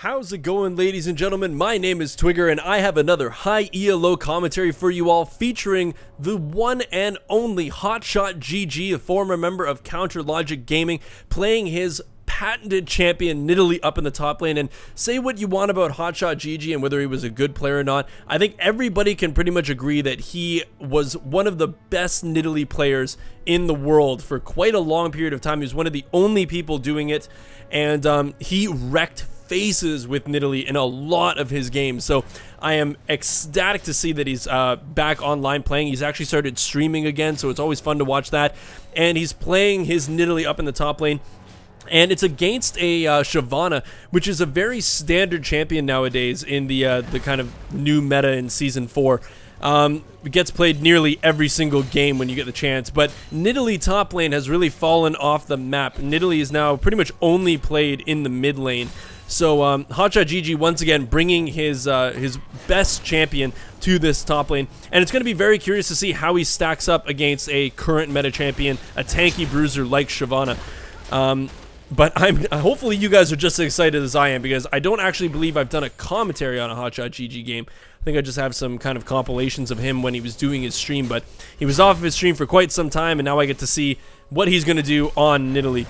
How's it going, ladies and gentlemen? My name is Twigger, and I have another High ELO commentary for you all, featuring the one and only Hotshotgg, a former member of TwigerLoL Gaming, playing his patented champion Nidalee up in the top lane. And say what you want about Hotshotgg and whether he was a good player or not, I think everybody can pretty much agree that he was one of the best Nidalee players in the world for quite a long period of time. He was one of the only people doing it, and he wrecked faces with Nidalee in a lot of his games. So I am ecstatic to see that he's back online playing. He's actually started streaming again, so it's always fun to watch that. And he's playing his Nidalee up in the top lane, and it's against a Shyvana, which is a very standard champion nowadays in the kind of new meta in Season 4. It gets played nearly every single game when you get the chance, but Nidalee top lane has really fallen off the map. Nidalee is now pretty much only played in the mid lane. So Hotshotgg once again bringing his best champion to this top lane, and it's going to be very curious to see how he stacks up against a current meta champion, a tanky bruiser like Shyvana. But hopefully you guys are just as excited as I am, because I don't actually believe I've done a commentary on a Hotshotgg game. I think I just have some kind of compilations of him when he was doing his stream, but he was off of his stream for quite some time, and now I get to see what he's going to do on Nidalee.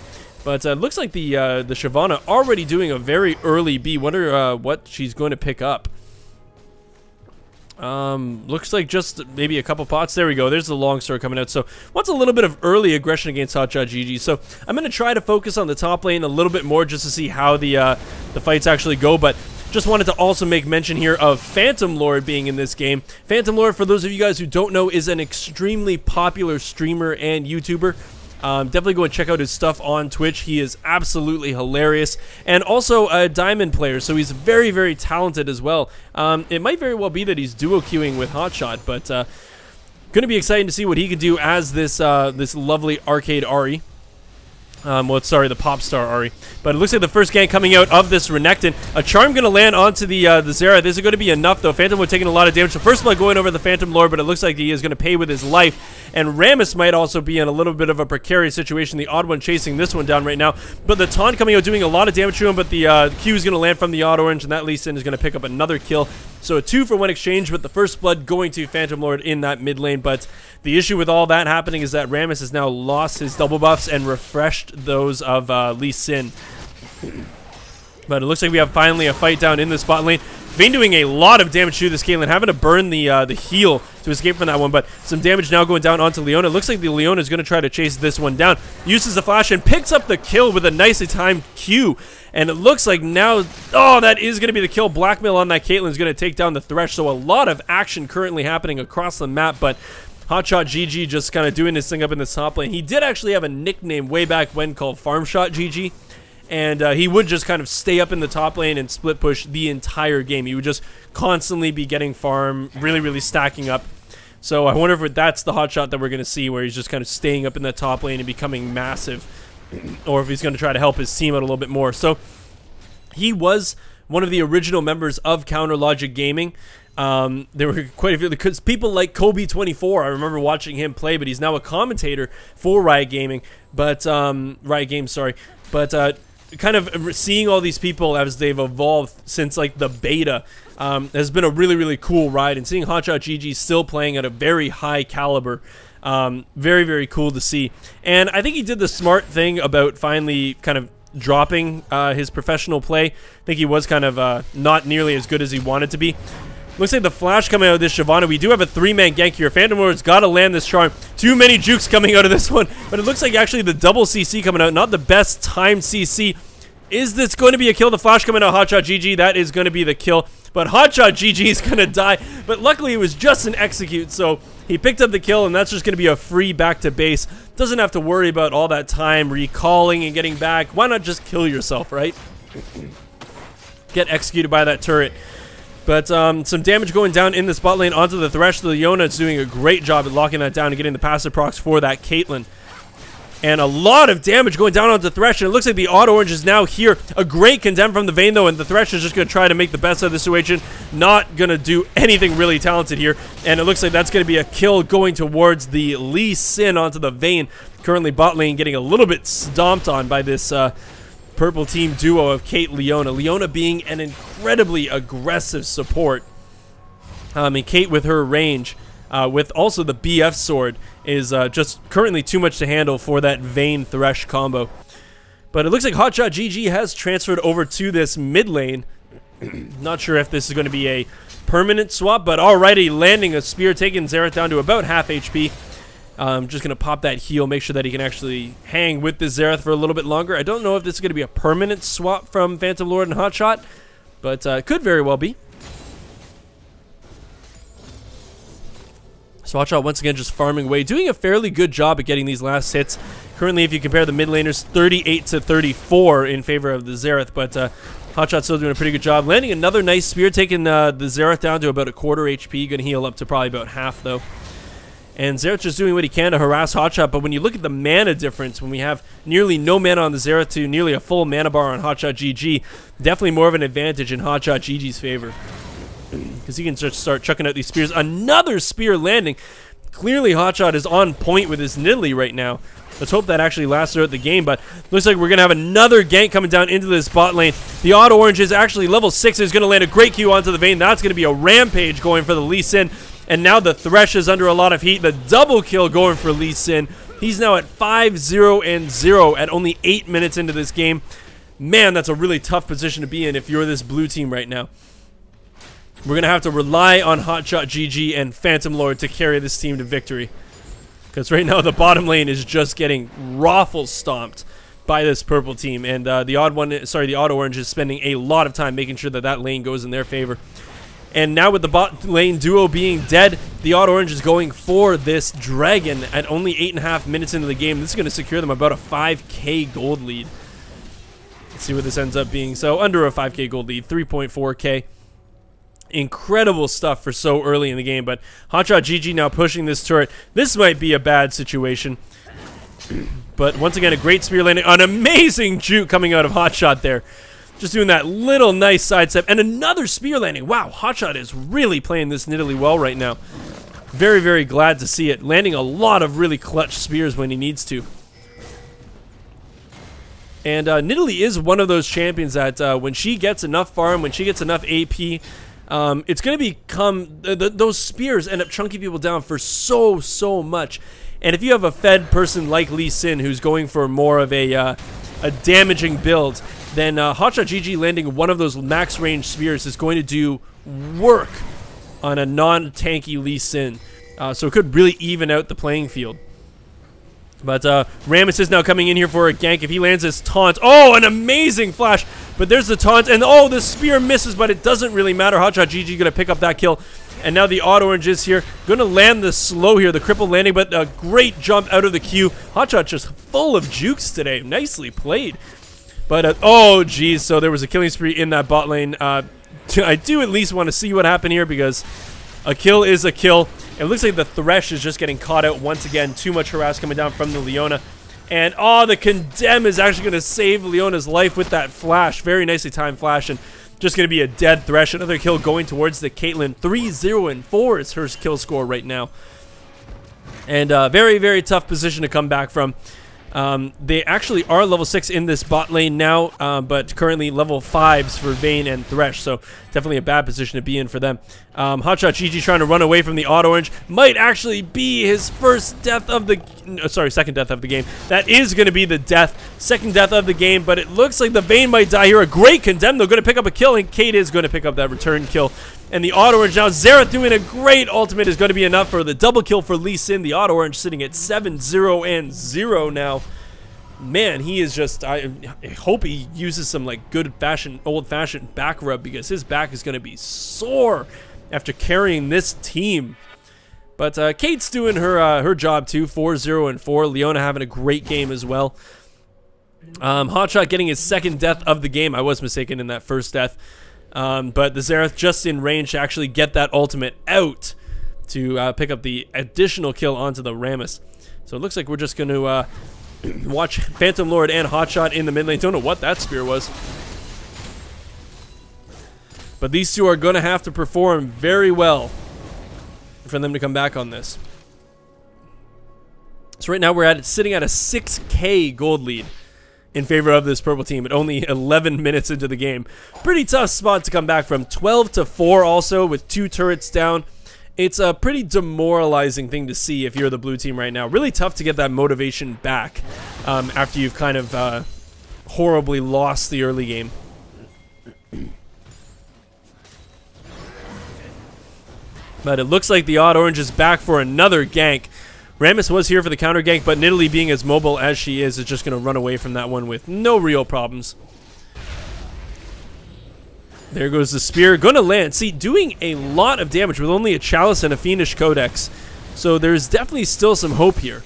But it looks like the Shyvana already doing a very early B. Wonder what she's going to pick up. Looks like just maybe a couple pots. There we go. There's the long sword coming out. So wants a little bit of early aggression against Hotshotgg. So I'm going to try to focus on the top lane a little bit more just to see how the fights actually go. But just wanted to also make mention here of Phantom Lord being in this game. Phantom Lord, for those of you guys who don't know, is an extremely popular streamer and YouTuber. Definitely go and check out his stuff on Twitch. He is absolutely hilarious, and also a diamond player, so he's very, very talented as well. It might very well be that he's duo queuing with Hotshot, but going to be exciting to see what he can do as this this lovely arcade Ahri. Well, sorry, the pop star Ahri. But it looks like the first gank coming out of this Renekton. A charm going to land onto the Zera. This is going to be enough, though. Phantom Lord taking a lot of damage. So first blood going over the Phantom Lord, but it looks like he is going to pay with his life. And Rammus might also be in a little bit of a precarious situation. The odd one chasing this one down right now. But the taunt coming out doing a lot of damage to him, but the Q is going to land from the odd orange, and that Lee Sin is going to pick up another kill. So a 2-for-1 exchange, with the first blood going to Phantom Lord in that mid lane. But the issue with all that happening is that Rammus has now lost his double buffs and refreshed those of Lee Sin. But it looks like we have finally a fight down in the spot lane. Vayne doing a lot of damage to this Caitlyn, having to burn the heal to escape from that one, but some damage now going down onto Leona. It looks like the Leona is going to try to chase this one down. Uses the flash and picks up the kill with a nicely timed Q. And it looks like now, oh, that is going to be the kill. Blackmail on that Caitlyn is going to take down the Thresh. So a lot of action currently happening across the map, but Hotshotgg just kind of doing his thing up in the top lane. He did actually have a nickname way back when called FarmShotGG. And he would just kind of stay up in the top lane and split push the entire game. He would just constantly be getting farm, really, really stacking up. So I wonder if that's the Hotshot that we're going to see, where he's just kind of staying up in the top lane and becoming massive, or if he's going to try to help his team out a little bit more. So he was one of the original members of TwigerLoL Gaming. There were quite a few, because people like Kobe24, I remember watching him play, but he's now a commentator for Riot Gaming, but Riot Games, sorry. But kind of seeing all these people as they've evolved since like the beta has been a really, really cool ride, and seeing Hotshotgg still playing at a very high caliber, very, very cool to see. And I think he did the smart thing about finally kind of dropping his professional play. I think he was kind of not nearly as good as he wanted to be. Looks like the flash coming out of this Shyvana. We do have a 3-man gank here. Phantom Lord's got to land this charm. Too many jukes coming out of this one. But it looks like actually the double CC coming out. Not the best timed CC. Is this going to be a kill? The flash coming out Hotshotgg. That is going to be the kill. But Hotshotgg is going to die. But luckily it was just an execute. So he picked up the kill, and that's just going to be a free back to base. Doesn't have to worry about all that time recalling and getting back. Why not just kill yourself, right? Get executed by that turret. But some damage going down in the spot lane onto the Thresh. The Leona is doing a great job at locking that down and getting the passive procs for that Caitlyn. And a lot of damage going down onto Thresh, and it looks like the odd orange is now here. A great condemn from the Vayne, though, and the Thresh is just going to try to make the best of the situation. Not going to do anything really talented here. And it looks like that's going to be a kill going towards the Lee Sin onto the Vayne. Currently bot lane getting a little bit stomped on by this purple team duo of Kate Leona. Leona being an incredibly aggressive support. And Kate with her range, with also the BF sword, is just currently too much to handle for that Vayne Thresh combo. But it looks like Hotshotgg has transferred over to this mid lane. Not sure if this is going to be a permanent swap, but already landing a spear, taking Xerath down to about half HP. Just going to pop that heal, make sure that he can actually hang with the Xerath for a little bit longer. I don't know if this is going to be a permanent swap from Phantom Lord and Hotshot, but could very well be. So Hotshot once again just farming away, doing a fairly good job at getting these last hits. Currently, if you compare the mid laners, 38 to 34 in favor of the Xerath, but Hotshot's still doing a pretty good job. Landing another nice spear, taking the Xerath down to about a quarter HP. Going to heal up to probably about half, though. And Xerath just doing what he can to harass Hotshot, but when you look at the mana difference, when we have nearly no mana on the Xerath to nearly a full mana bar on Hotshotgg, definitely more of an advantage in Hotshotgg's favor. Because he can just start chucking out these spears. Another spear landing. Clearly, Hotshot is on point with his Nidalee right now. Let's hope that actually lasts throughout the game, but looks like we're going to have another gank coming down into this bot lane. The Auto Orange is actually level 6, is going to land a great Q onto the Vayne. That's going to be a rampage going for the Lee Sin. And now the Thresh is under a lot of heat. The double kill going for Lee Sin. He's now at 5-0-0 at only 8 minutes into this game. Man, that's a really tough position to be in if you're this blue team right now. We're going to have to rely on Hotshotgg and Phantom Lord to carry this team to victory. Because right now the bottom lane is just getting raffle stomped by this purple team. And the Auto Orange is spending a lot of time making sure that that lane goes in their favor. And now with the bot lane duo being dead, the Auto Orange is going for this Dragon at only 8.5 minutes into the game. This is going to secure them about a 5k gold lead. Let's see what this ends up being. So under a 5k gold lead, 3.4k. Incredible stuff for so early in the game, but Hotshotgg now pushing this turret. This might be a bad situation. But once again, a great spear landing. An amazing juke coming out of Hotshot there. Just doing that little nice sidestep. And another spear landing. Wow, Hotshot is really playing this Nidalee well right now. Very, very glad to see it. Landing a lot of really clutch spears when he needs to. And Nidalee is one of those champions that when she gets enough farm, when she gets enough AP, it's going to become, those spears end up chunking people down for so much. And if you have a fed person like Lee Sin who's going for more of a damaging build, then Hotshotgg landing one of those max range spears is going to do work on a non-tanky Lee Sin. So it could really even out the playing field. But Rammus is now coming in here for a gank. If he lands his taunt, oh, an amazing flash. But there's the taunt, and oh, the spear misses, but it doesn't really matter. Hotshotgg going to pick up that kill. And now the Auto Orange is here. Going to land the slow here, the cripple landing, but a great jump out of the queue. Hotshot just full of jukes today. Nicely played. But, oh, geez, so there was a killing spree in that bot lane. I do at least want to see what happened here because a kill is a kill. It looks like the Thresh is just getting caught out once again. Too much harass coming down from the Leona. And, oh, the Condemn is actually going to save Leona's life with that flash. Very nicely timed flash. And just going to be a dead Thresh. Another kill going towards the Caitlyn. 3-0-4 is her kill score right now. And very, very tough position to come back from. They actually are level 6 in this bot lane now, but currently level 5s for Vayne and Thresh, so definitely a bad position to be in for them. Hotshotgg trying to run away from the Auto Orange. Might actually be his first death of the... second death of the game. That is going to be the second death of the game, but it looks like the Vayne might die here. A great Condemn, though, going to pick up a kill, and Kate is going to pick up that return kill. And the Auto Orange now, Xerath doing a great ultimate is going to be enough for the double kill for Lee Sin. The Auto Orange sitting at 7-0-0 now. Man, he is just, I hope he uses some like old-fashioned back rub because his back is going to be sore after carrying this team. But Kate's doing her job too, 4-0-4. Leona having a great game as well. Hotshot getting his second death of the game. I was mistaken in that first death. But the Xerath just in range to actually get that ultimate out to pick up the additional kill onto the Rammus. So it looks like we're just going to watch Phantom Lord and Hotshot in the mid lane. Don't know what that spear was. But these two are going to have to perform very well for them to come back on this. So right now we're sitting at a 6k gold lead in favor of this purple team at only 11 minutes into the game. Pretty tough spot to come back from. 12-4 also with 2 turrets down. It's a pretty demoralizing thing to see if you're the blue team right now. Really tough to get that motivation back after you've kind of horribly lost the early game. But it looks like the odd orange is back for another gank. Rammus was here for the counter gank, but Nidalee, being as mobile as she is just going to run away from that one with no real problems. There goes the spear. Going to land. See, doing a lot of damage with only a Chalice and a Fiendish Codex. So there's definitely still some hope here.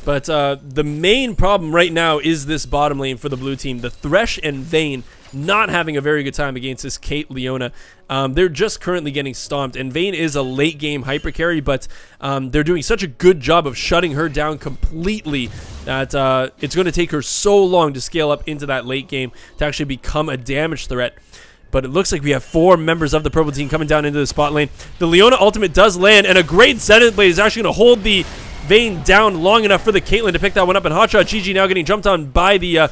But the main problem right now is this bottom lane for the blue team. The Thresh and Vayne not having a very good time against this Kate Leona. They're just currently getting stomped, and Vayne is a late game hyper carry, but they're doing such a good job of shutting her down completely that it's going to take her so long to scale up into that late game to actually become a damage threat. But it looks like we have 4 members of the purple team coming down into the spot lane. The Leona ultimate does land, and a great Zenith Blade is actually going to hold the Vayne down long enough for the Caitlyn to pick that one up, and Hotshotgg now getting jumped on by the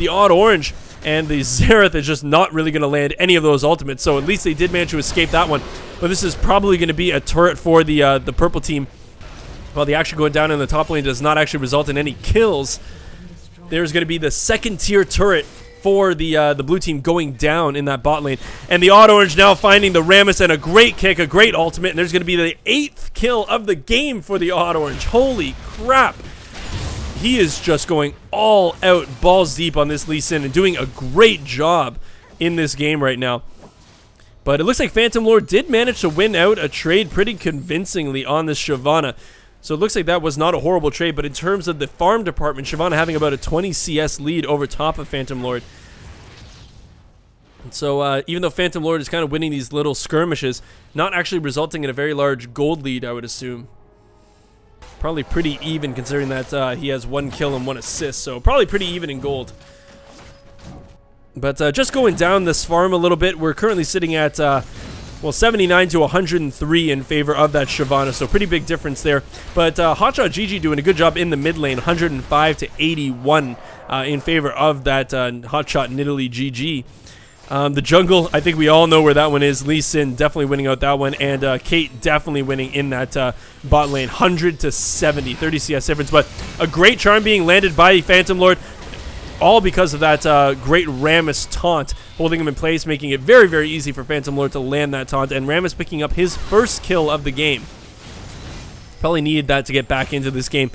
odd orange. And the Xerath is just not really going to land any of those ultimates, so at least they did manage to escape that one. But this is probably going to be a turret for the purple team. While the action going down in the top lane does not actually result in any kills, there's going to be the second tier turret for the blue team going down in that bot lane. And the odd orange now finding the Rammus, and a great kick, a great ultimate, and there's going to be the 8th kill of the game for the odd orange. Holy crap! He is just going all out, balls deep on this Lee Sin and doing a great job in this game right now. But it looks like Phantom Lord did manage to win out a trade pretty convincingly on this Shyvana. So it looks like that was not a horrible trade, but in terms of the farm department, Shyvana having about a 20 CS lead over top of Phantom Lord. And so even though Phantom Lord is kind of winning these little skirmishes, not actually resulting in a very large gold lead, I would assume. Probably pretty even considering that he has 1 kill and 1 assist, so probably pretty even in gold. But just going down this farm a little bit, we're currently sitting at, well, 79 to 103 in favor of that Shyvana, so pretty big difference there. But Hotshotgg doing a good job in the mid lane, 105 to 81 in favor of that Hotshot Nidalee GG. The jungle, I think we all know where that one is. Lee Sin definitely winning out that one, and Kate definitely winning in that bot lane, 100 to 70, 30 CS difference. But a great charm being landed by Phantom Lord, all because of that great Rammus taunt, holding him in place, making it very, very easy for Phantom Lord to land that taunt, and Rammus picking up his first kill of the game. Probably needed that to get back into this game.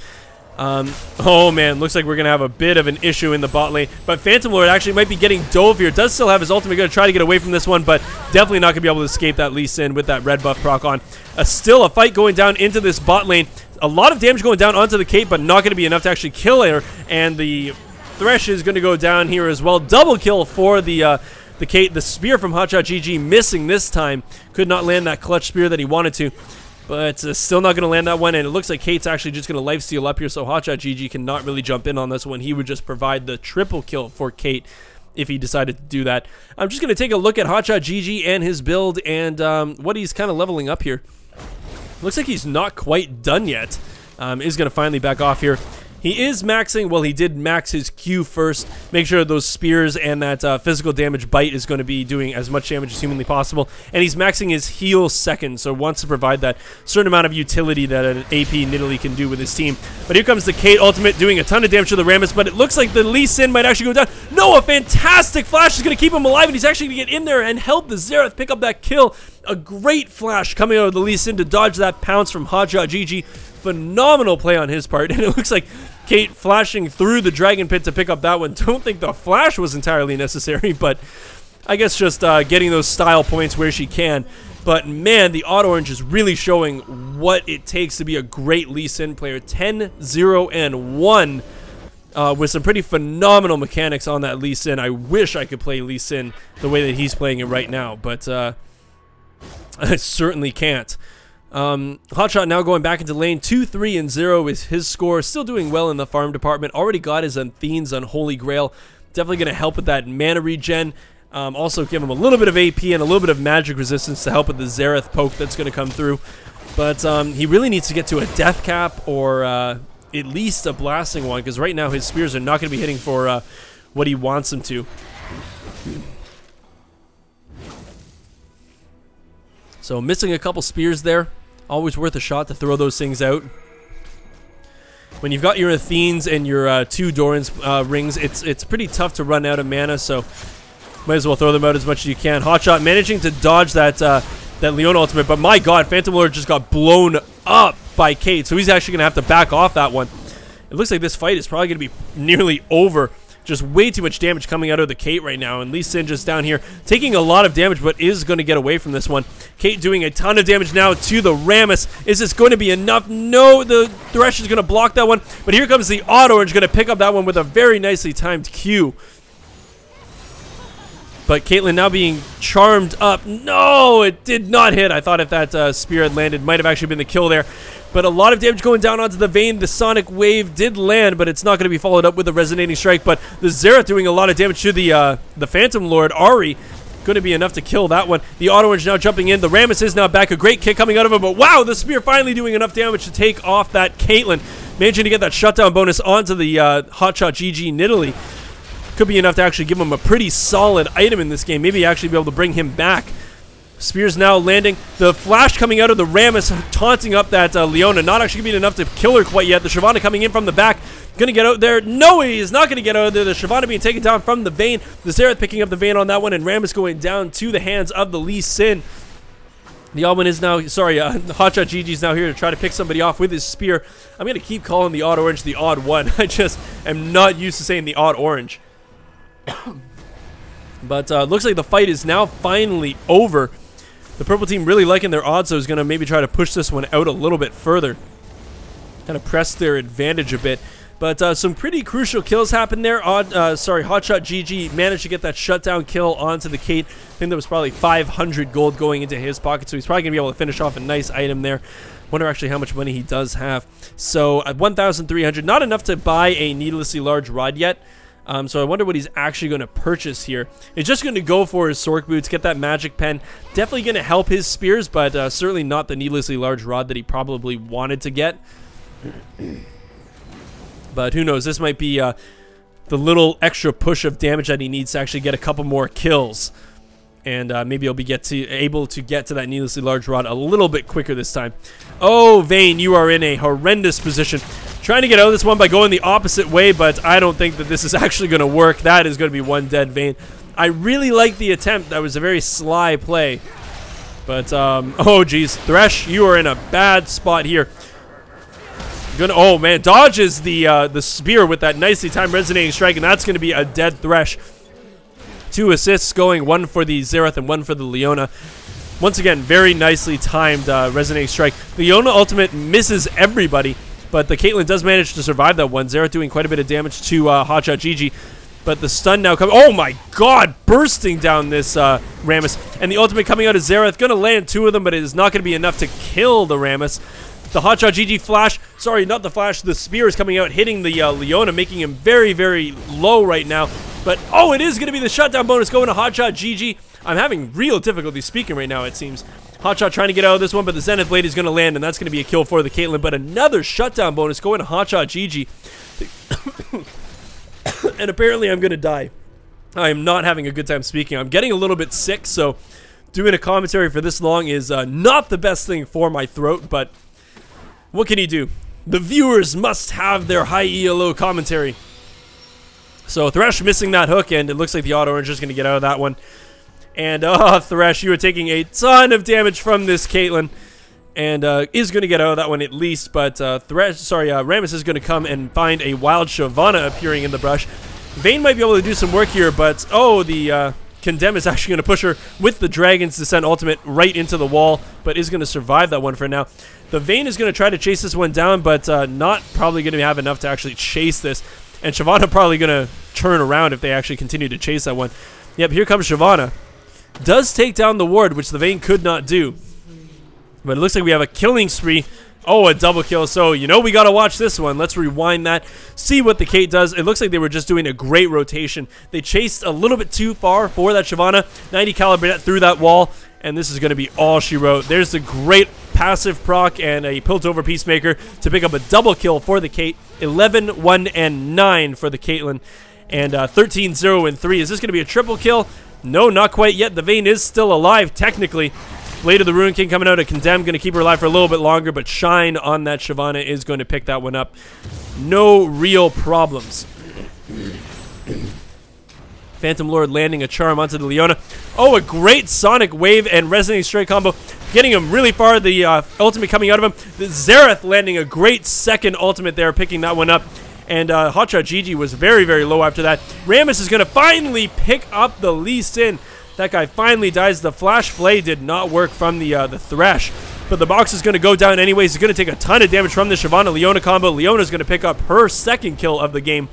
Oh man, looks like we're gonna have a bit of an issue in the bot lane, but Phantom Lord actually might be getting dove here. Does still have his ultimate, gonna try to get away from this one, but definitely not gonna be able to escape that Lee Sin with that red buff proc on. Still a fight going down into this bot lane. A lot of damage going down onto the Kate, but not gonna be enough to actually kill her, and the Thresh is gonna go down here as well. Double kill for the Kate. The spear from Hotshotgg missing this time. Could not land that clutch spear that he wanted to. But still not going to land that one, and it looks like Kate's actually just going to lifesteal up here, so Hotshotgg cannot really jump in on this one. He would just provide the triple kill for Kate if he decided to do that. I'm just going to take a look at Hotshotgg and his build and what he's kind of leveling up here. Looks like he's not quite done yet. Is going to finally back off here. He is maxing, well, he did max his Q first. Make sure those spears and that physical damage bite is going to be doing as much damage as humanly possible. And he's maxing his heal second, so wants to provide that certain amount of utility that an AP Nidalee can do with his team. But here comes the Kate ultimate doing a ton of damage to the Rammus, but it looks like the Lee Sin might actually go down. No, a fantastic flash is going to keep him alive, and he's actually going to get in there and help the Xerath pick up that kill. A great flash coming out of the Lee Sin to dodge that pounce from Hotshotgg. Phenomenal play on his part, and it looks like Kate flashing through the Dragon Pit to pick up that one. Don't think the flash was entirely necessary, but I guess just getting those style points where she can. But man, the Odd Orange is really showing what it takes to be a great Lee Sin player. 10-0-1 with some pretty phenomenal mechanics on that Lee Sin. I wish I could play Lee Sin the way that he's playing it right now, but I certainly can't. Hotshot now going back into lane. 2-3-0 is his score. Still doing well in the farm department. Already got his Athene's Unholy Grail. Definitely going to help with that mana regen. Also give him a little bit of AP and a little bit of magic resistance to help with the Xerath poke that's going to come through. But he really needs to get to a death cap or at least a blasting one, because right now his spears are not going to be hitting for what he wants them to. So missing a couple spears there. Always worth a shot to throw those things out. When you've got your Athenes and your 2 Doran's rings, it's pretty tough to run out of mana, so might as well throw them out as much as you can. Hotshot managing to dodge that Leona ultimate, but my god, Phantom Lord just got blown up by Kate, so he's actually going to have to back off that one. It looks like this fight is probably going to be nearly over. Just way too much damage coming out of the Kate right now, and Lee Sin just down here taking a lot of damage, but is going to get away from this one. Kate doing a ton of damage now to the Rammus. Is this going to be enough? No, the Thresh is going to block that one, but here comes the Odd Orange, going to pick up that one with a very nicely timed Q. But Caitlyn now being charmed up. No, it did not hit. I thought if that spear had landed, might have actually been the kill there. But a lot of damage going down onto the Vayne. The Sonic Wave did land, but it's not going to be followed up with a Resonating Strike. But the Xerath doing a lot of damage to the Phantom Lord. Ari going to be enough to kill that one. The Auto Orange now jumping in. The Rammus is now back. A great kick coming out of him. But wow, the spear finally doing enough damage to take off that Caitlyn. Managing to get that shutdown bonus onto the Hotshotgg Nidalee. Could be enough to actually give him a pretty solid item in this game. Maybe actually be able to bring him back. Spears now landing. The flash coming out of the Rammus, taunting up that Leona. Not actually going to be enough to kill her quite yet. The Shyvana coming in from the back. Going to get out there. No, he is not going to get out there. The Shyvana being taken down from the Vayne. The Xerath picking up the Vayne on that one. And Rammus going down to the hands of the Lee Sin. The Alwyn is now, Hotshotgg is now here to try to pick somebody off with his spear. I'm going to keep calling the Odd Orange the Odd One. I just am not used to saying the Odd Orange. But looks like the fight is now finally over. The purple team really liking their odds, so is going to maybe try to push this one out a little bit further. Kind of press their advantage a bit. But some pretty crucial kills happened there. Hotshotgg managed to get that shutdown kill onto the Kate. I think that was probably 500 gold going into his pocket, so he's probably going to be able to finish off a nice item there. Wonder actually how much money he does have. So at 1,300, not enough to buy a needlessly large rod yet. So I wonder what he's actually going to purchase here. He's just going to go for his Sork Boots, get that magic pen. Definitely going to help his spears, but certainly not the needlessly large rod that he probably wanted to get. But who knows? This might be the little extra push of damage that he needs to actually get a couple more kills. And maybe he'll be able to get to that needlessly large rod a little bit quicker this time. Oh, Vayne, you are in a horrendous position. Trying to get out of this one by going the opposite way, but I don't think that this is actually going to work. That is going to be one dead Vayne. I really like the attempt. That was a very sly play. But, oh, geez. Thresh, you are in a bad spot here. Oh, man. Dodges the spear with that nicely timed Resonating Strike, and that's going to be a dead Thresh. 2 assists going, one for the Xerath and one for the Leona. Once again, very nicely timed Resonating Strike. The Leona ultimate misses everybody, but the Caitlyn does manage to survive that one. Xerath doing quite a bit of damage to Hotshotgg, but the stun now comes. Oh my god, bursting down this Rammus. And the ultimate coming out of Xerath, going to land 2 of them, but it is not going to be enough to kill the Rammus. The Hotshotgg flash, sorry, not the flash, the spear is coming out, hitting the Leona, making him very, very low right now. But, oh, it is going to be the shutdown bonus going to Hotshotgg. I'm having real difficulty speaking right now, it seems. Hotshot trying to get out of this one, but the Zenith Blade is going to land, and that's going to be a kill for the Caitlyn. But another shutdown bonus going to Hotshotgg. And apparently I'm going to die. I am not having a good time speaking. I'm getting a little bit sick, so doing a commentary for this long is not the best thing for my throat, but what can you do? The viewers must have their high ELO commentary. So Thresh missing that hook, and it looks like the Auto Orange is going to get out of that one. And Thresh, you are taking a ton of damage from this Caitlyn, and is going to get out of that one at least. But Rammus is going to come and find a wild Shyvana appearing in the brush. Vayne might be able to do some work here, but oh, the Condemn is actually going to push her with the Dragon's Descent ultimate right into the wall, but is going to survive that one for now. The Vayne is going to try to chase this one down, but not probably going to have enough to actually chase this. And Shyvana probably going to turn around if they actually continue to chase that one. Yep, here comes Shyvana. Does take down the ward, which the Vayne could not do. But it looks like we have a killing spree. Oh, a double kill. So, you know we got to watch this one. Let's rewind that. See what the Kate does. It looks like they were just doing a great rotation. They chased a little bit too far for that Shyvana. 90 caliber net through that wall. and this is going to be all she wrote. There's the great passive proc and a Piltover Peacemaker to pick up a double kill for the Kate. 11, 1, and 9 for the Caitlyn, and 13, 0, and 3. Is this going to be a triple kill? No, not quite yet. The Vayne is still alive, technically. Blade of the Ruin King coming out of Condemn, going to keep her alive for a little bit longer, but Shine on that Shyvana is going to pick that one up. No real problems. Phantom Lord landing a charm onto the Leona. Oh, a great Sonic Wave and Resonating Strike combo, getting him really far. The ultimate coming out of him. The Xerath landing a great second ultimate there, picking that one up. And Hotshotgg was very, very low after that. Rammus is going to finally pick up the Lee Sin. That guy finally dies. The Flash Flay did not work from the Thresh. But the box is going to go down anyways. He's going to take a ton of damage from the Shyvana-Leona combo. Leona's going to pick up her second kill of the game,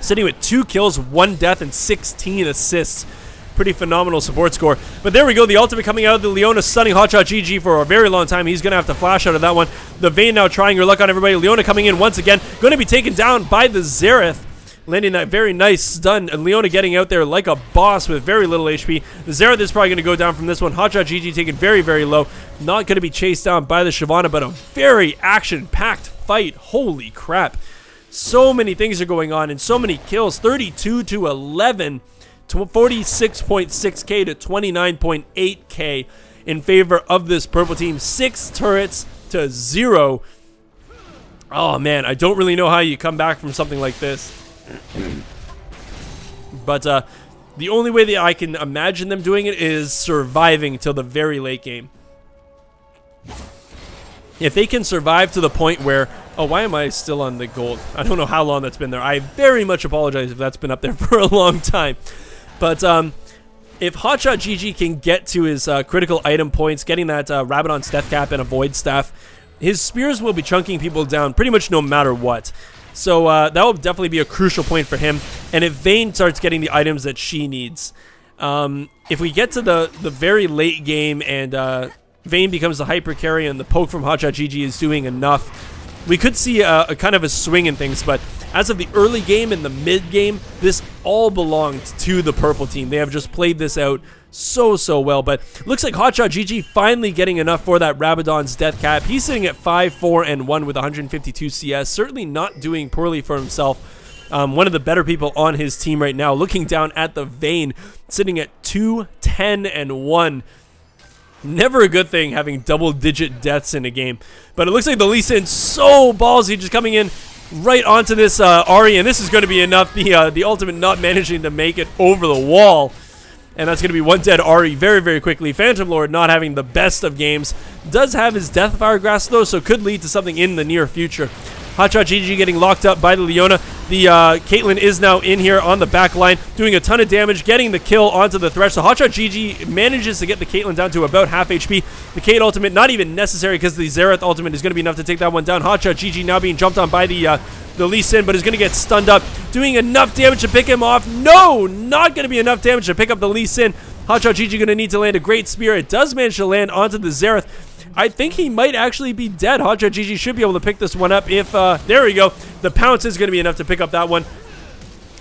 sitting with 2 kills, 1 death, and 16 assists. Pretty phenomenal support score. But there we go. The ultimate coming out of the Leona, stunning Hotshotgg for a very long time. He's going to have to flash out of that one. The Vayne now trying her luck on everybody. Leona coming in once again. Going to be taken down by the Xerath, landing that very nice stun. And Leona getting out there like a boss with very little HP. The Xerath is probably going to go down from this one. Hotshotgg taken very, very low. Not going to be chased down by the Shyvana, but a very action-packed fight. Holy crap. So many things are going on and so many kills. 32 to 11. 46.6k to 29.8k in favor of this purple team. 6 turrets to 0. Oh man, I don't really know how you come back from something like this. But the only way that I can imagine them doing it is surviving till the very late game. If they can survive to the point where... Oh, why am I still on the gold? I don't know how long that's been there. I very much apologize if that's been up there for a long time. But if Hotshotgg can get to his critical item points, getting that Rabadon's Death Cap and a Void Staff, his spears will be chunking people down pretty much no matter what. So that will definitely be a crucial point for him. And if Vayne starts getting the items that she needs, if we get to the very late game and Vayne becomes the hyper carry and the poke from Hotshotgg is doing enough, we could see a kind of a swing in things. But as of the early game and the mid game, this all belonged to the purple team. They have just played this out so well. But looks like Hotshotgg finally getting enough for that Rabadon's Death Cap. He's sitting at 5, 4, and 1 with 152 CS. Certainly not doing poorly for himself. One of the better people on his team right now. Looking down at the Vayne, sitting at 2, 10, and 1. Never a good thing having double-digit deaths in a game. But it looks like the Lee Sin so ballsy, just coming in right onto this Ahri, and this is going to be enough. The ultimate not managing to make it over the wall. And that's going to be one dead Ahri very, very quickly. Phantom Lord not having the best of games. Does have his Deathfire Grasp, though, so could lead to something in the near future. Hotshotgg getting locked up by the Leona. The Caitlyn is now in here on the back line, doing a ton of damage, getting the kill onto the Thresh. So Hotshotgg manages to get the Caitlyn down to about half HP. The Kate ultimate not even necessary because the Xerath ultimate is going to be enough to take that one down. Hotshotgg now being jumped on by the Lee Sin, but is going to get stunned up, doing enough damage to pick him off. No, not going to be enough damage to pick up the Lee Sin. Hotshotgg going to need to land a great spear. It does manage to land onto the Xerath. I think he might actually be dead. Hotshotgg should be able to pick this one up if, there we go. The pounce is going to be enough to pick up that one.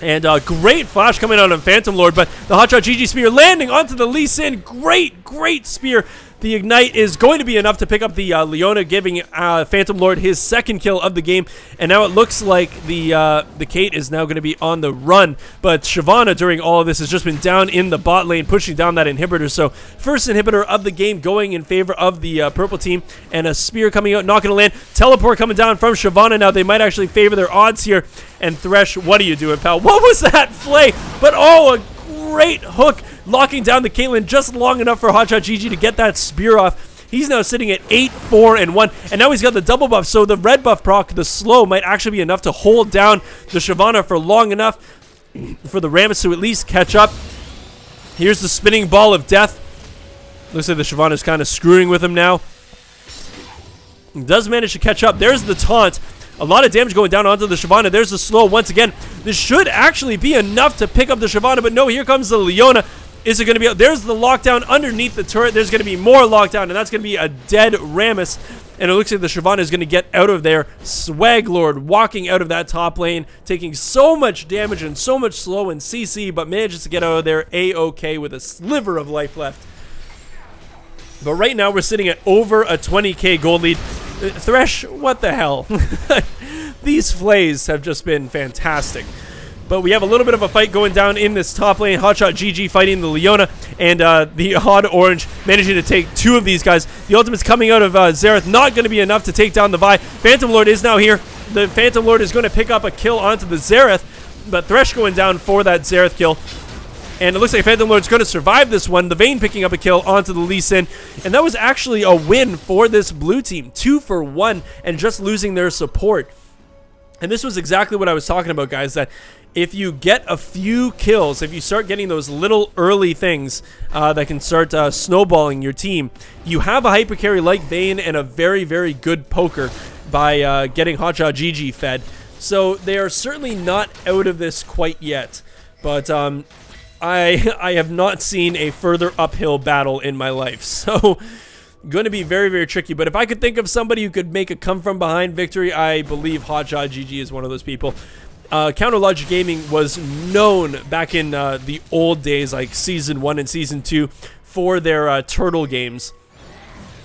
And great flash coming out of Phantom Lord, but the Hotshotgg spear landing onto the Lee Sin. Great spear. The Ignite is going to be enough to pick up the Leona, giving Phantom Lord his second kill of the game. And now it looks like the Kate is now going to be on the run. But Shyvana during all of this has just been down in the bot lane, pushing down that inhibitor. So first inhibitor of the game going in favor of the purple team. And a spear coming out, not going to land. Teleport coming down from Shyvana. Now they might actually favor their odds here. And Thresh, what are you doing, pal? What was that flay? But oh, a great hook, locking down the Caitlyn just long enough for Hotshotgg to get that spear off. He's now sitting at 8, 4, and 1, and now he's got the double buff, so the red buff proc, the slow, might actually be enough to hold down the Shyvana for long enough for the Rammus to at least catch up. Here's the spinning ball of death. Looks like the Shyvana's kind of screwing with him now. He does manage to catch up. There's the taunt. A lot of damage going down onto the Shyvana. There's the slow once again. This should actually be enough to pick up the Shyvana, but no, here comes the Leona. Is it going to be... There's the lockdown underneath the turret. There's going to be more lockdown, and that's going to be a dead Rammus. And it looks like the Shyvana is going to get out of there. Swag Lord walking out of that top lane, taking so much damage and so much slow and CC, but manages to get out of there A-OK with a sliver of life left. But right now we're sitting at over a 20k gold lead. Thresh, what the hell? These flays have just been fantastic. But we have a little bit of a fight going down in this top lane. Hotshotgg fighting the Leona, and the Odd Orange managing to take 2 of these guys. The ultimate's coming out of Xerath, not going to be enough to take down the Vi. Phantom Lord is now here. The Phantom Lord is going to pick up a kill onto the Xerath, but Thresh going down for that Xerath kill. And it looks like Phantom Lord's going to survive this one. The Vayne picking up a kill onto the Lee Sin. And that was actually a win for this blue team. 2 for 1 and just losing their support. And this was exactly what I was talking about, guys, that if you get a few kills, if you start getting those little early things that can start snowballing your team, you have a hyper carry like Vayne and a very, very good poker by getting Hotshotgg fed. So they are certainly not out of this quite yet. But I have not seen a further uphill battle in my life. So going to be very, very tricky. But if I could think of somebody who could make a come-from-behind victory, I believe Hotshotgg is one of those people. Counter Logic Gaming was known back in the old days, like Season 1 and Season 2, for their turtle games.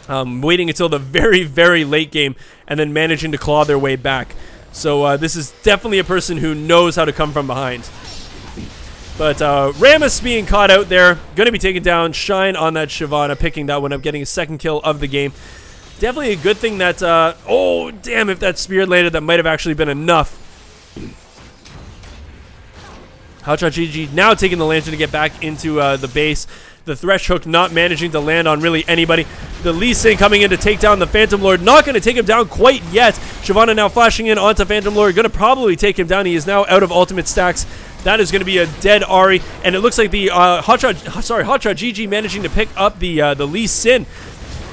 Waiting until the very, very late game and then managing to claw their way back. So this is definitely a person who knows how to come from behind. But Rammus being caught out there, going to be taken down. Shine on that Shyvana, picking that one up, getting a 2nd kill of the game. Definitely a good thing that, oh, damn, if that spear landed, that might have actually been enough. Hotshotgg now taking the lantern to get back into the base. The Thresh hook not managing to land on really anybody. The Lee Sin coming in to take down the Phantom Lord. Not going to take him down quite yet. Shyvana now flashing in onto Phantom Lord. Going to probably take him down. He is now out of ultimate stacks. That is going to be a dead Ahri. And it looks like the Hotshotgg managing to pick up the Lee Sin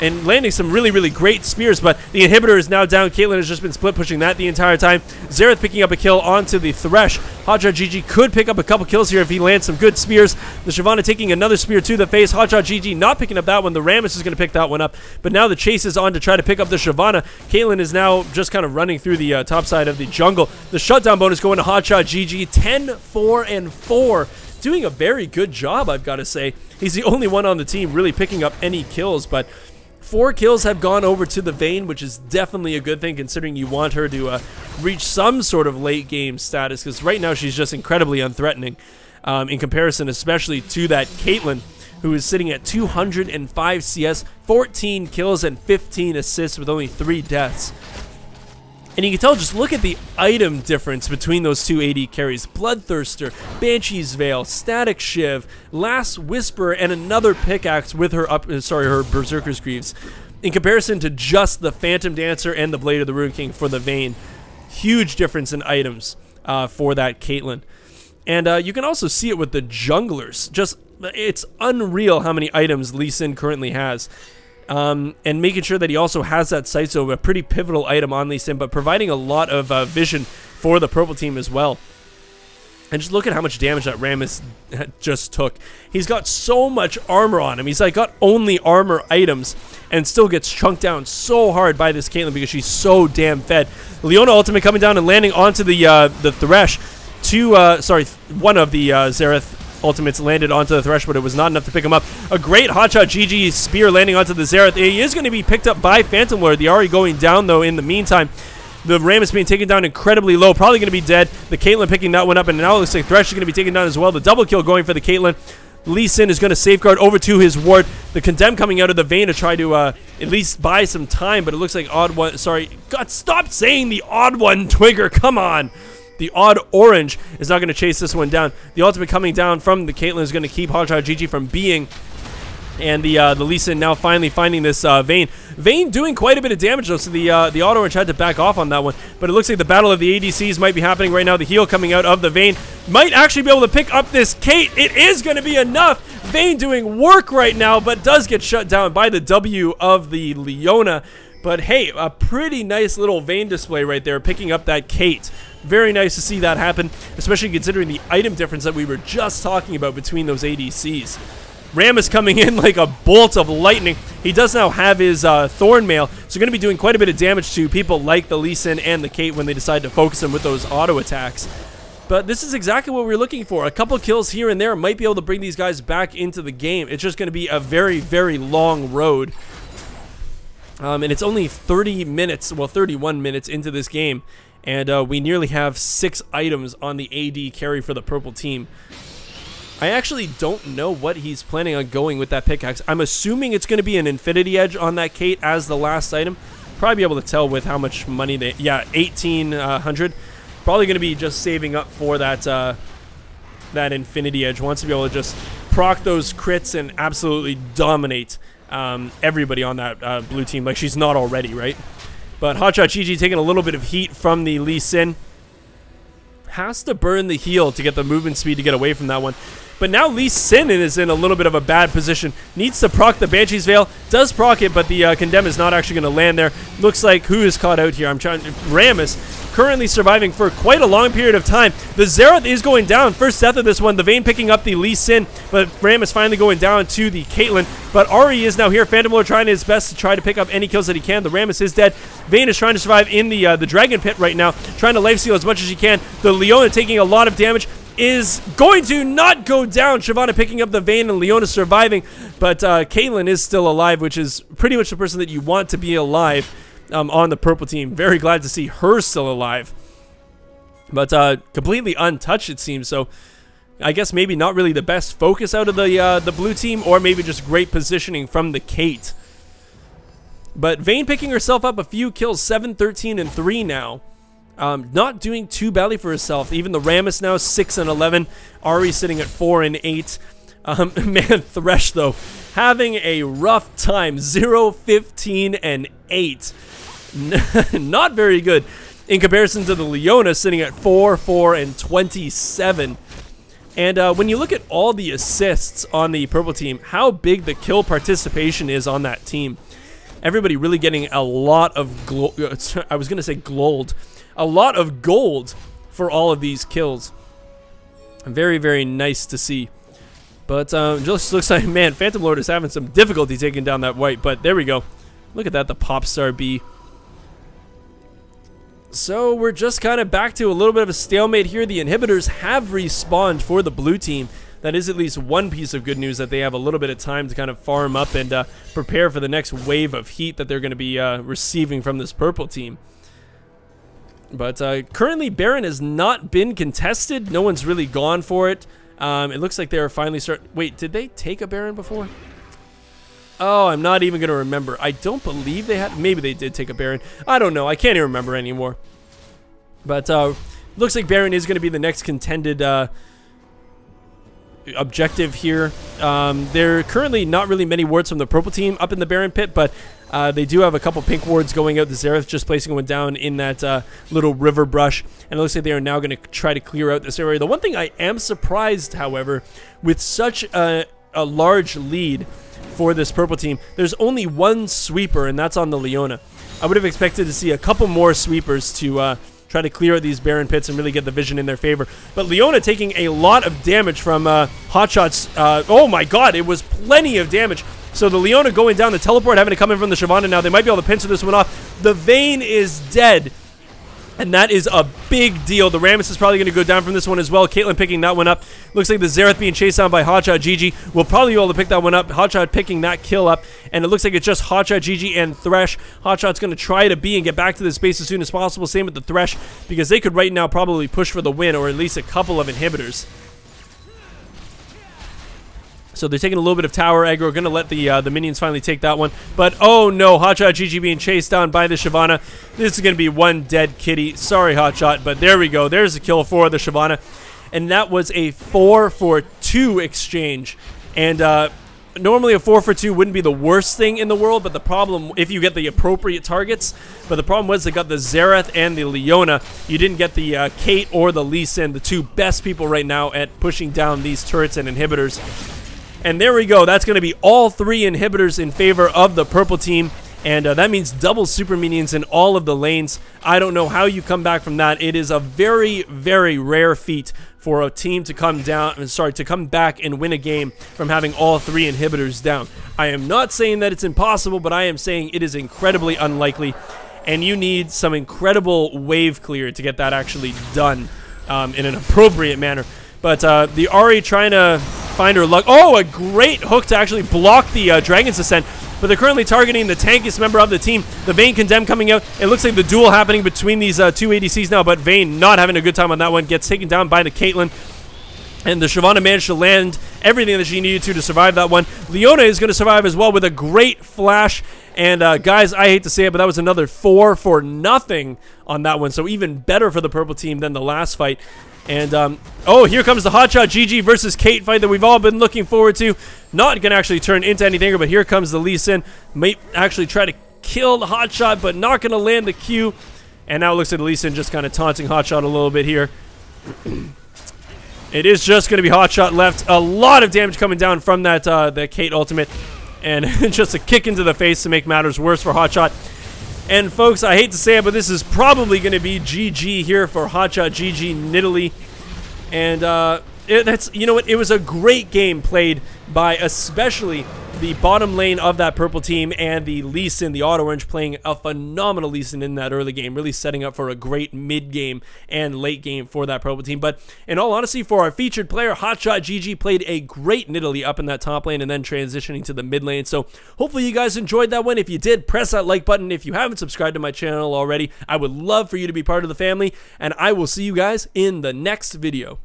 and landing some really, really great spears, but the inhibitor is now down. Caitlyn has just been split pushing that the entire time. Xerath picking up a kill onto the Thresh. Hotshotgg could pick up a couple kills here if he lands some good spears. The Shyvana taking another spear to the face. Hotshotgg not picking up that one. The Rammus is going to pick that one up, but now the chase is on to try to pick up the Shyvana. Caitlyn is now just kind of running through the top side of the jungle. The shutdown bonus going to Hotshotgg. 10, 4, and 4. Doing a very good job, I've got to say. He's the only one on the team really picking up any kills, but 4 kills have gone over to the Vayne, which is definitely a good thing considering you want her to reach some sort of late game status, because right now she's just incredibly unthreatening in comparison especially to that Caitlyn, who is sitting at 205 CS, 14 kills and 15 assists with only 3 deaths. And you can tell, just look at the item difference between those 2 AD carries. Bloodthirster, Banshee's Veil, Static Shiv, Last Whisper, and another pickaxe with her her Berserker's Greaves. In comparison to just the Phantom Dancer and the Blade of the Ruin King for the Vayne. Huge difference in items for that Caitlyn. And you can also see it with the junglers. Just, it's unreal how many items Lee Sin currently has. And making sure that he also has that sight, so a pretty pivotal item on Lee Sin, but providing a lot of vision for the purple team as well. And just look at how much damage that Rammus just took. He's got so much armor on him. He's like got only armor items and still gets chunked down so hard by this Caitlyn because she's so damn fed. Leona ultimate coming down and landing onto the Thresh. One of the Xerath ultimates landed onto the Thresh, but it was not enough to pick him up. A great Hotshotgg spear landing onto the Xerath. He is going to be picked up by Phantom Lord. The Ahri going down, though, in the meantime. The Rammus being taken down incredibly low. Probably going to be dead. The Caitlyn picking that one up, and now it looks like Thresh is going to be taken down as well. The double kill going for the Caitlyn. Lee Sin is going to safeguard over to his ward. The Condemn coming out of the Vayne to try to at least buy some time, but it looks like Odd One... Sorry. God, stop saying the Odd One, Twigger. Come on. The Odd Orange is not going to chase this one down. The ultimate coming down from the Caitlyn is going to keep Hotshotgg from being. And the Lee Sin now finally finding this Vayne. Vayne doing quite a bit of damage, though, so the Odd Orange had to back off on that one. But it looks like the battle of the ADCs might be happening right now. The heal coming out of the Vayne might actually be able to pick up this Kate. It is going to be enough. Vayne doing work right now, but does get shut down by the W of the Leona. But hey, a pretty nice little Vayne display right there, picking up that Kate. Very nice to see that happen, especially considering the item difference that we were just talking about between those ADCs. Rammus coming in like a bolt of lightning. He does now have his Thorn Mail, so going to be doing quite a bit of damage to people like the Lee Sin and the Kate when they decide to focus him with those auto attacks. But this is exactly what we're looking for. A couple kills here and there might be able to bring these guys back into the game. It's just going to be a very, very long road. And it's only 30 minutes, well, 31 minutes into this game. And we nearly have 6 items on the AD carry for the purple team. I actually don't know what he's planning on going with that pickaxe. I'm assuming it's going to be an Infinity Edge on that Kate as the last item. Probably be able to tell with how much money they... Yeah, 1,800. Probably going to be just saving up for that that Infinity Edge. Wants to be able to just proc those crits and absolutely dominate everybody on that blue team like she's not already, right? But Hotshotgg taking a little bit of heat from the Lee Sin. Has to burn the heal to get the movement speed to get away from that one. But now Lee Sin is in a little bit of a bad position. Needs to proc the Banshee's Veil. Does proc it, but the Condemn is not actually going to land there. Looks like who is caught out here? I'm trying... Rammus currently surviving for quite a long period of time. The Xerath is going down. First death of this one. The Vayne picking up the Lee Sin, but Rammus finally going down to the Caitlyn. But Ari is now here. Phantom Lord trying his best to try to pick up any kills that he can. The Rammus is dead. Vayne is trying to survive in the Dragon Pit right now, trying to lifesteal as much as he can. The Leona taking a lot of damage. Is going to not go down. Shyvana picking up the Vayne and Leona surviving, but Caitlyn is still alive, which is pretty much the person that you want to be alive on the purple team. Very glad to see her still alive, but completely untouched it seems. So I guess maybe not really the best focus out of the blue team, or maybe just great positioning from the Kate. But Vayne picking herself up a few kills, 7, 13, and 3 now. Not doing too badly for herself. Even the Rammus now 6 and 11. Ari sitting at 4 and 8. Man, Thresh though having a rough time. 0, 15, and 8. Not very good in comparison to the Leona sitting at 4, 4, and 27. And when you look at all the assists on the purple team, how big the kill participation is on that team. Everybody really getting a lot of I was gonna say gold. A lot of gold for all of these kills. Very, very nice to see. But just looks like, man, Phantom Lord is having some difficulty taking down that white. But there we go. Look at that, the Popstar B. So we're just kind of back to a little bit of a stalemate here. The inhibitors have respawned for the blue team. That is at least one piece of good news, that they have a little bit of time to kind of farm up and prepare for the next wave of heat that they're going to be receiving from this purple team. But currently, Baron has not been contested. No one's really gone for it. It looks like they're finally Wait, did they take a Baron before? Oh, I'm not even going to remember. I don't believe they had... Maybe they did take a Baron. I don't know. I can't even remember anymore. But looks like Baron is going to be the next contended objective here. There are currently not really many wards from the purple team up in the Baron pit, but they do have a couple pink wards going out. The Xerath just placing one down in that little river brush, and it looks like they are now going to try to clear out this area. The one thing I am surprised, however, with such a large lead for this purple team, there's only one sweeper, and that's on the Leona. I would have expected to see a couple more sweepers to try to clear out these Baron pits and really get the vision in their favor. But Leona taking a lot of damage from Hotshott's... oh my god, it was plenty of damage. So the Leona going down, the teleport having to come in from the Shyvana now. They might be able to pincer this one off. The Vayne is dead. And that is a big deal. The Rammus is probably going to go down from this one as well. Caitlyn picking that one up. Looks like the Xerath being chased down by Hotshotgg. Will probably be able to pick that one up. Hotshot picking that kill up. And it looks like it's just Hotshotgg and Thresh. Hotshot's going to try to be and get back to this base as soon as possible. Same with the Thresh, because they could right now probably push for the win, or at least a couple of inhibitors. So they're taking a little bit of tower aggro. Going to let the minions finally take that one. But, oh no, Hotshotgg being chased down by the Shyvana. This is going to be one dead kitty. Sorry, Hotshot, but there we go. There's a kill for the Shyvana. And that was a 4-for-2 exchange. And normally a 4-for-2 wouldn't be the worst thing in the world, but the problem, if you get the appropriate targets, but the problem was they got the Xerath and the Leona. You didn't get the Kate or the Lee Sin, the two best people right now at pushing down these turrets and inhibitors. And there we go. That's going to be all 3 inhibitors in favor of the purple team. And that means double super minions in all of the lanes. I don't know how you come back from that. It is a very, very rare feat for a team to come back and win a game from having all 3 inhibitors down. I am not saying that it's impossible, but I am saying it is incredibly unlikely. And you need some incredible wave clear to get that actually done. in an appropriate manner. But the Ahri trying to find her luck. Oh, a great hook to actually block the Dragon's Ascent. But they're currently targeting the tankiest member of the team. The Vayne Condemn coming out. It looks like the duel happening between these two ADCs now, but Vayne not having a good time on that one. Gets taken down by the Caitlyn. And the Shyvana managed to land everything that she needed to survive that one. Leona is going to survive as well with a great flash. And guys, I hate to say it, but that was another 4 for nothing on that one. So even better for the purple team than the last fight. And, oh, here comes the Hotshotgg versus Kate fight that we've all been looking forward to. Not going to actually turn into anything, but here comes the Lee Sin. Might actually try to kill the Hotshot, but not going to land the Q. And now it looks like Lee Sin just kind of taunting Hotshot a little bit here. It is just going to be Hotshot left. A lot of damage coming down from that the Kate ultimate. And just a kick into the face to make matters worse for Hotshot. And folks, I hate to say it, but this is probably going to be GG here for Hotshotgg Nidalee. And that's, you know what, it was a great game played by especially the bottom lane of that purple team and the Lee Sin, the auto orange, playing a phenomenal Lee Sin in that early game, really setting up for a great mid game and late game for that purple team. But in all honesty, for our featured player, Hotshotgg played a great Nidalee up in that top lane and then transitioning to the mid lane. So hopefully you guys enjoyed that one. If you did, press that like button. If you haven't subscribed to my channel already, I would love for you to be part of the family, and I will see you guys in the next video.